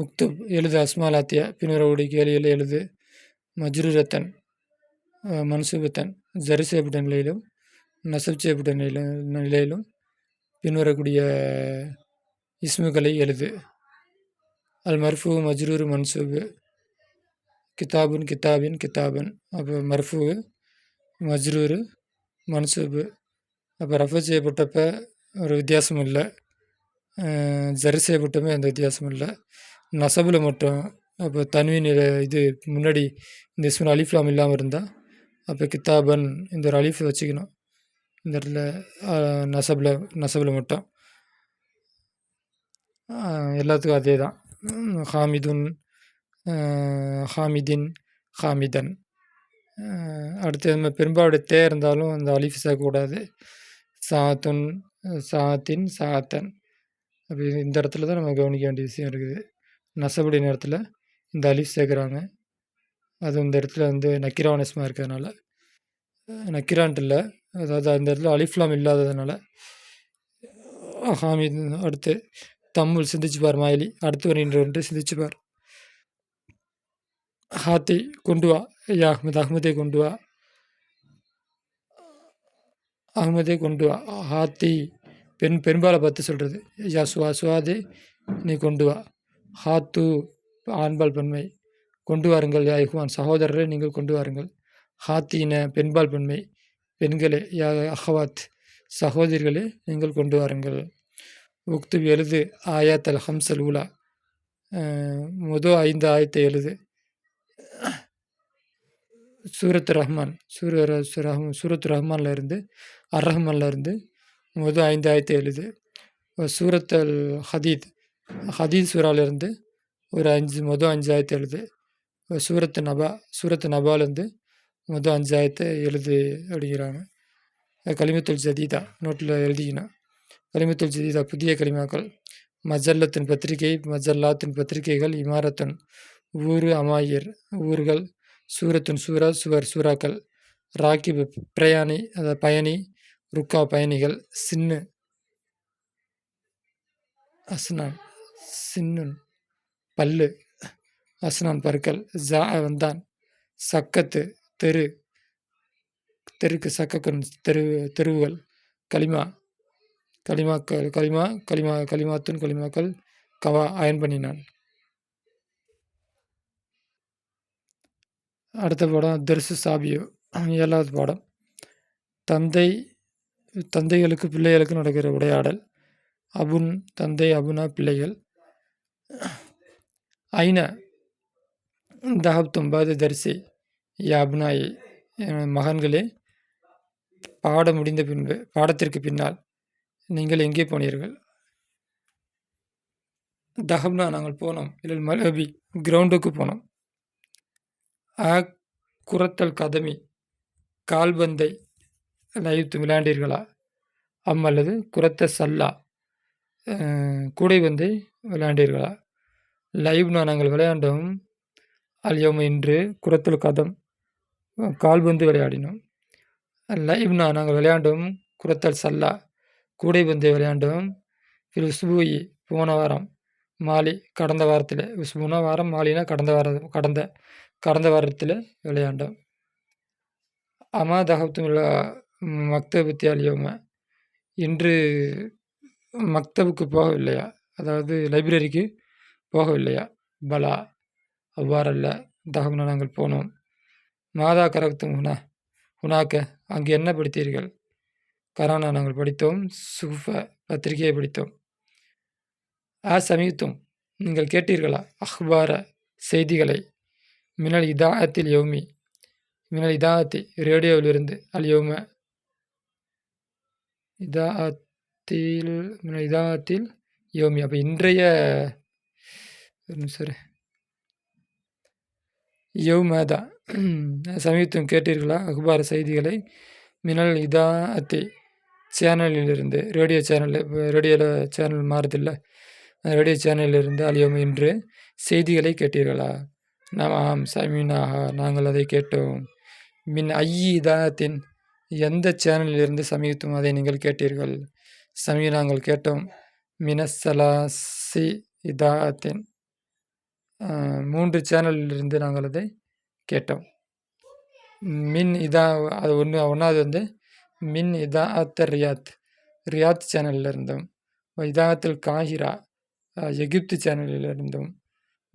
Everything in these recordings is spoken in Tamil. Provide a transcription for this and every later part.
உக்துப் எழுது அஸ்மாலாத்தியா பின்வரக்கூடிய கேள்விகளை எழுது. மஜ்ரூரத்தன் மன்சூபத்தன் ஜரி செய்யப்பட்ட நிலையிலும் நசப் செய்யப்பட்ட நிலையிலும் பின்வரக்கூடிய இஸ்முகளை எழுது. அல் மர்ஃபு மஜ்ரூர் மன்சூபு கிதாபுன் கிதாபின் கிதாபன். அப்போ மர்ஃபு மஜ்ரூர் மன்சூபு. அப்போ ரஃபு செய்யப்பட்டப்ப ஒரு வித்தியாசம் இல்லை, ஜரி செய்யப்பட்டமே எந்த வித்தியாசமும் இல்லை. நசபில் மட்டும் அப்போ தன்வீன் இது முன்னாடி இந்த இஸ்மில் அலிஃப்லாம் இல்லாமல் இருந்தால் அப்போ கிதாபன் இந்த ஒரு அலிஃப் வச்சுக்கணும் இந்த இடத்துல. நசபில் மட்டும் எல்லாத்துக்கும் அதே தான். ஹாமிதுன் ஹாமிதின் ஹாமிதன். அடுத்து நம்ம பெரும்பாலுடைய தே இருந்தாலும் அந்த அலிஃப் சேர்க்கக்கூடாது. சாத்துன் சாத்தின் சாத்தன். அப்படி இந்த இடத்துல தான் நம்ம கவனிக்க வேண்டிய விஷயம் இருக்குது. நசபுடைய நேரத்தில் இந்த அலிஃப் சேர்க்குறாங்க. அது இந்த இடத்துல வந்து நக்கிரான் இஸ்மா இருக்கிறதுனால, நக்கிரான்ட்டு இல்லை, அதாவது அந்த இடத்துல அலிஃப்லாம் இல்லாததுனால. ஹாமித். அடுத்து தம்முல் சிந்திச்சு பார் மாயிலி. அடுத்து வருகின்ற ஒன்று சிந்திச்சு பார். ஹாத்தி கொண்டு வா. யா அஹ்மத் அஹ்மதே கொண்டு வா. அஹ்மதே கொண்டு வா. ஹாத்தி பெரும்பாலை பார்த்து சொல்கிறது. யா சுவாதே நீ கொண்டு வா. ஹாத்து ஆண்பால் பன்மை கொண்டு வாருங்கள். யா இஹ்வான் சகோதரரை நீங்கள் கொண்டு வாருங்கள். ஹாத்தீன பெண்பால் பன்மை பெண்களே. யா அஹ்வாத் சகோதரிகளே நீங்கள் கொண்டு வாருங்கள். உக்துப் எழுது. ஆயாத் அல் ஹம்சல் ஊலா 5 ஆயத்தை எழுது. சூரத் ரஹ்மான் சூரத் ரஹ்மான்ல இருந்து ரஹ்மான்ல இருந்து 5 ஆயத்தை எழுது. சூரத் அல் ஹதீத் சூறாலிருந்து ஒரு 5 ஆயத்தை எழுது. சூரத் நபாலேருந்து 5 ஆயத்தை எழுது அப்படிங்கிறாங்க. கலிமத்துல் ஜதீதா நோட்டில் எழுதிக்கணும். கலிமத்துல் ஜதீதா புதிய கலிமாக்கள். மஜல்லத்தின் பத்திரிகை மஜல்லாத்தின் பத்திரிகைகள். இமாரத்தன் ஊரு அமாயிர் ஊர்கள். சூரத்துன் சுவர் சூறாக்கள். ராக்கிப் பிரயாணி அதாவது பயணி. ருக்கா பயணிகள். சின்னு அஸ்னான் சின்னுன் பல்லு. அஸ்னான் பற்கள். வந்தான். சக்கத்து தெருக்கு சக்கக்கன் தெருவுகள். கலிமாத்துன் கலிமாக்கள். கவா அயன் பண்ணினான். அடுத்த பாடம் தர்சு சாபியோ 7வது பாடம். தந்தைகளுக்கு பிள்ளைகளுக்கு நடக்கிற உரையாடல். அபுன் தந்தை, அபுனா பிள்ளைகள். ஐன தஹப்தும் பாத தரிசி யா அபுனாயி மகன்களே, பாடம் முடிந்த பின்பு பாடத்திற்கு பின்னால் நீங்கள் எங்கே போனீர்கள்? தஹப்னா நாங்கள் போனோம். இதில் மலபி கிரவுண்டுக்கு போனோம். குரத்தல் கதமி கால்பந்தை லைத்து விளையாண்டீர்களா? அல்லது குரத்த சல்லா கூடைபந்தை விளையாண்டீர்களா? லைவ்னா நாங்கள் விளையாண்டோம். அல்யோம் இன்று குரத்தல் கதம் கால்பந்து விளையாடினோம். லைவ்னா நாங்கள் விளையாண்டோம். குரத்தல் சல்லா கூடைபந்தை விளையாண்டோம். உஸ்பூயி போன வாரம். மாலி கடந்த வாரத்தில். உஸ்பூனா வாரம், மாலினா கடந்த வாரத்தில் விளையாண்டோம். அமா தஹப்தும் மக்தபத்தி அல்யோம இன்று மக்தபுக்கு போகவில்லையா? அதாவது லைப்ரரிக்கு போகவில்லையா? பலா அவ்வாறல்ல. தஹப்னா நாங்கள் போனோம். மாதா கரக்தும் ஹுனாக்க அங்கு என்ன படித்தீர்கள்? கரானா நாங்கள் படித்தோம். சுஃப பத்திரிகையை படித்தோம். சமீத்தும் நீங்கள் கேட்டீர்களா? அஹ்பார செய்திகளை. மினல் இதாஅத்தில் யௌமி மினல் இதாஅத்தி ரேடியோவிலிருந்து. அல் யௌம மினல் இதாஅத்தில் யோமி. அப்போ இன்றைய சரி யௌமதா சமீத்தும் கேட்டீர்களா? அக்பார செய்திகளை. மினல் இதாஅத்தி சேனலிலிருந்து. ரேடியோ சேனல் மாறுதில்ல, ரேடியோ சேனலிலிருந்து. அல்யோம இன்று செய்திகளை கேட்டீர்களா? நாம் சமீனாக நாங்கள் அதை கேட்டோம். மின் ஐயி இதாத்தின் எந்த சேனலிலிருந்து சமீத்தும் அதை நீங்கள் கேட்டீர்கள்? நாங்கள் கேட்டோம். மினசலாசி இதாத்தின் 3 சேனலிலிருந்து நாங்கள் அதை கேட்டோம். மின் இதா அது 1வது வந்து மின் இதாஅத் ரியாத், ரியாத் சேனல்ல இருந்தும், இதாஅத்துல் காஹிரா எகிப்து சேனலில் இருந்தும்,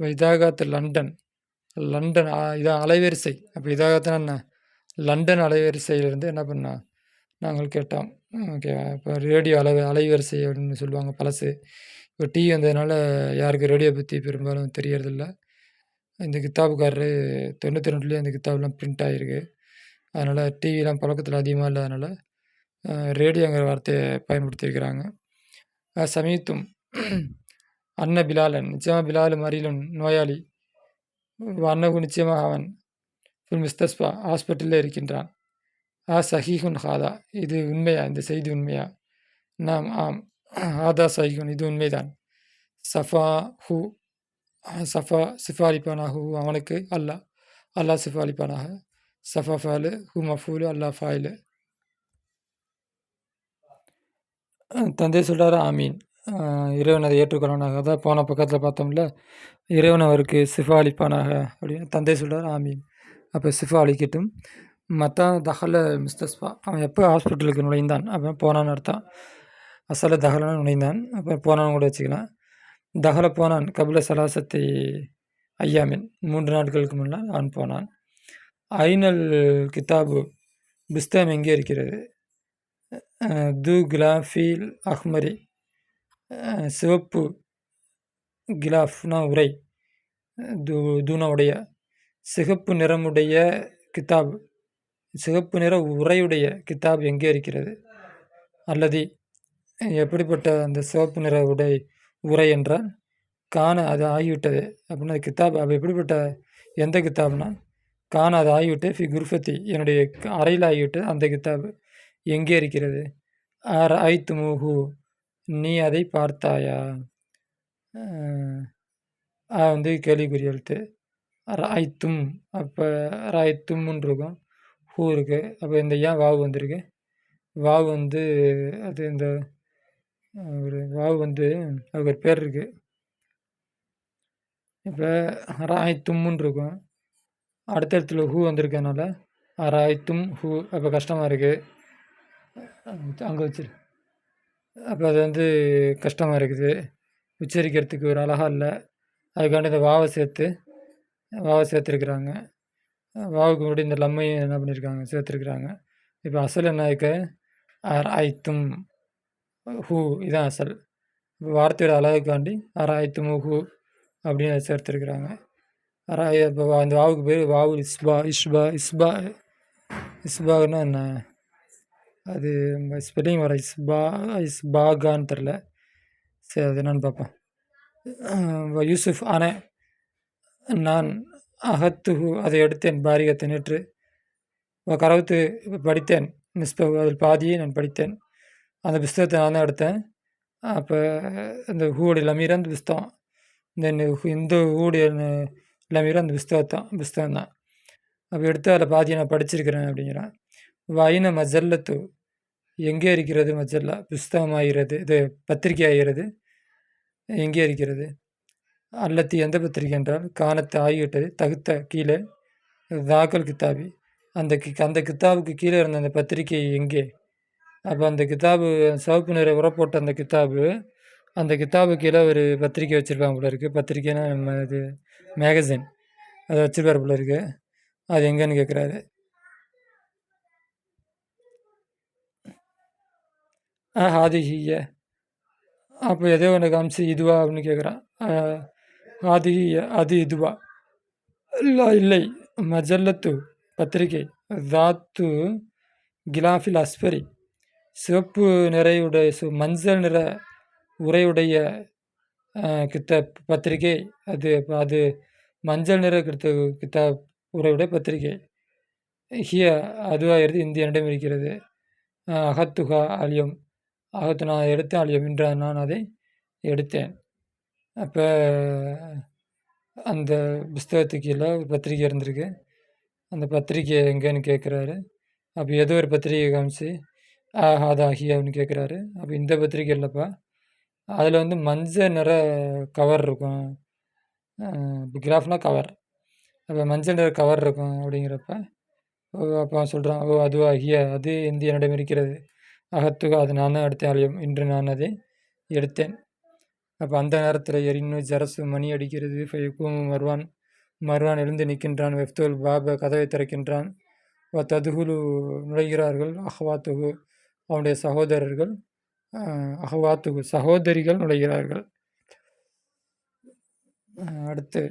இதாகத் லண்டன், லண்டன் இதான் அலைவரிசை. அப்போ இதாகத்னா என்ன? லண்டன் அலைவரிசையிலிருந்து என்ன பண்ணோம்? நாங்கள் கேட்டோம். ஓகேவா? இப்போ ரேடியோ அலைவரிசை அப்படின்னு சொல்லுவாங்க பழசு. இப்போ டிவி வந்ததுனால யாருக்கும் ரேடியோ பற்றி பெரும்பாலும் தெரியறதில்ல. இந்த கித்தாபுக்காரரு 92லயே அந்த கித்தாபெலாம் பிரிண்ட் ஆகிருக்கு. அதனால் டிவிலாம் பழக்கத்தில் அதிகமாக இல்லாதனால ரேடியோங்கிற வார்த்தையை பயன்படுத்தியிருக்கிறாங்க. சமீத்தும் அன்ன பிலாலன், நிச்சயமாக பிலால் மறியலும் நோயாளி. அன்னகு நிச்சயமாக அவன் முஸ்தஸ்பா ஹாஸ்பிட்டலில் இருக்கின்றான். சஹீஹுன் ஹாதா, இது உண்மையா? இந்த செய்தி உண்மையா? நாம் ஆம், ஹாதா சஹீஹுன், இது உண்மைதான். சஃபா ஹூ, சஃபா சிஃபாலிப்பானாக, ஹூ அவனுக்கு, அல்லாஹ், அல்லாஹ் சிஃபாலிப்பானாக. சஃபா ஃபாலு, ஹூ மஃபூலு, அல்லாஹ் ஃபாயிலு. தந்தை சொல்கிறார் ஆமீன், இறைவன் அதை ஏற்றுக்கொள்ளனாக. தான் போன பக்கத்தில் பார்த்தோம்ல, இறைவன் அவருக்கு சிஃபா அளிப்பானாக அப்படின்னு. தந்தை சொல்கிறார் ஆமீன். அப்போ சிஃபா அளிக்கட்டும். மத்தா தஹல முஸ்தஸ்பா, அவன் எப்போ ஹாஸ்பிட்டலுக்கு நுழைந்தான் அப்போ போனான்னு அர்த்தம். அசல தஹலன்னு நுழைந்தான், அப்போ போனான்னு கூட வச்சுக்கலாம். தஹல போனான் கபில சலாசத்தை ஐயாமின், 3 நாட்களுக்கு முன்னால் அவன் போனான். ஐனல் கிதாபு, புஸ்தகம் எங்கே இருக்கிறது? து கிலாஃபீல் அஹ்மரி, சிவப்பு கிலாஃப்னா உரை, தூனா உடைய, சிகப்பு நிறமுடைய கிதாப், சிகப்பு நிற உரையுடைய கிதாப் எங்கே இருக்கிறது? அல்லது எப்படிப்பட்ட அந்த சிவப்பு நிற உரை என்றால் காண அது ஆகிவிட்டது அப்படின்னா கிதாப். அது எப்படிப்பட்ட எந்த கிதாப்னா காண அது ஆகிவிட்டு ஃபி குர்ஃபத்தி, என்னுடைய அறையில் ஆகிவிட்டு அந்த கிதாப் எங்கே இருக்கிறது? ஐத்து மூஹு, நீ அதை பார்த்தாயா? வந்து கேள்விக்குறி எழுத்து. ராய்த்தும், அப்போ ராய்த்தும்னு இருக்கும், ஹூ இருக்குது. அப்போ இந்த ஏன் வாவு வந்திருக்கு? வாவு வந்து அது இந்த ஒரு வாவு வந்து அதுக்கு ஒரு பேர் இருக்குது. இப்போ ராய்த்தும்னு இருக்கும், அடுத்த இடத்துல ஹூ வந்திருக்கனால ராய்த்தும் ஹூ. அப்போ கஷ்டமாக இருக்குது, அங்கே வச்சிரு. அப்போ அது வந்து கஷ்டமாக இருக்குது, உச்சரிக்கிறதுக்கு ஒரு அழகாக இல்லை. அதுக்காண்டி இந்த வாவை சேர்த்துருக்குறாங்க. வாவுக்கு முன்னாடி இந்த லம்மையும் என்ன பண்ணியிருக்காங்க? சேர்த்துருக்குறாங்க. இப்போ அசல் என்ன இருக்கு? ஆய்த்தும் ஹூ, இதான் அசல். இப்போ வார்த்தையோட அழகுக்காண்டி ஆய்த்தும் ஹூ அப்படின்னு அதை சேர்த்துருக்குறாங்க. இப்போ அந்த வாவுக்கு பேர் வாவு இஸ்பா. இஸ்பான்னா என்ன? அது ஸ்பெல்லிங் வர இஸ்பாகான்னு தெரில. சரி, அது என்னன்னு பார்ப்போம். யூசுஃப் ஆன, நான் அகத்துஹு, அதை எடுத்தேன், பாரிகத்தை நேற்று. கரவுத்து, படித்தேன், அதில் பாதியை நான் படித்தேன். அந்த புஸ்தகத்தை நான் தான் எடுத்தேன். அப்போ இந்த ஹூடைய லமீர் அந்த புஸ்தகம், இந்த ஹூடைய லமீர் அந்த புஸ்தகம் தான். அப்போ எடுத்து அதில் பாதியை நான் படிச்சிருக்கிறேன் அப்படிங்கிறான். வைன மஜல்லத்து, எங்கே இருக்கிறது? மஜல்லா புஸ்தகமாகிறது, இது பத்திரிகை ஆகிறது, எங்கே இருக்கிறது? அல்லத்தி, எந்த பத்திரிகை என்றால் காணத்து ஆகிவிட்டது, தகுத்த கீழே, தாக்கல் கித்தாபி, அந்த கித்தாபுக்கு கீழே இருந்த அந்த பத்திரிகை எங்கே? அப்போ அந்த கித்தாபு சிவப்பு நிற உரப்போட்ட அந்த கித்தாபு கீழே ஒரு பத்திரிக்கை வச்சுருப்பாங்க போல இருக்குது. பத்திரிக்கைனா நம்ம இது மேகசின், அதை வச்சுருப்பார் போல இருக்குது. அது எங்கேன்னு கேட்குறாரு. ஹாதிஹிய, அப்போ எதோ ஒன்று காமிச்சு இதுவா அப்படின்னு கேட்குறான். ஹாதிஹிய, அது இதுவா? இல்லை, மஜல்லத்து பத்திரிகை, தாத்து கிலாஃபில் அஸ்பரி, சிவப்பு நிறையுடைய மஞ்சள் நிற உரையுடைய பத்திரிகை அது மஞ்சள் நிற கித்தாப் உரையுடைய பத்திரிகை. ஹிய, அதுவாகிறது, இந்தியனிடம் இருக்கிறது. அகத்துகா அலியம், அகத்து நான் எடுத்தேன், அலியம் என்ற நான் அதை எடுத்தேன். அப்போ அந்த புஸ்தகத்துக்கு கீழே ஒரு பத்திரிக்கை இருந்திருக்கு. அந்த பத்திரிக்கை எங்கேன்னு கேட்குறாரு. அப்போ ஏதோ ஒரு பத்திரிக்கை காமிச்சு ஹாதாஹி அப்படின்னு கேட்குறாரு. அப்போ இந்த பத்திரிக்கை இல்லைப்பா, அதில் வந்து மஞ்சள் நிற கவர் இருக்கும், இப்போ கிராஃப்னா கவர். அப்போ மஞ்சள் நிற கவர் இருக்கும் அப்படிங்கிறப்ப, அப்போ அவன் சொல்கிறான், ஓ அதுவா அது என்னிடம் இருக்கிறது. அகத்துக அது நான் தான் எடுத்தேன் அழியும். இன்று நான் அதை எடுத்தேன். அப்போ அந்த நேரத்தில் எரின்னு ஜரசு மணி அடிக்கிறது. ஃபயக்கூமு மர்வான் மர்வான் எழுந்து நிற்கின்றான். வெஃப்தோல் பாப கதவை திறக்கின்றான். ததுகுலு நுழைகிறார்கள். அஹ்வாத்துகு அவனுடைய சகோதரர்கள். அஹ்வாத்துகு சகோதரிகள் நுழைகிறார்கள். அடுத்து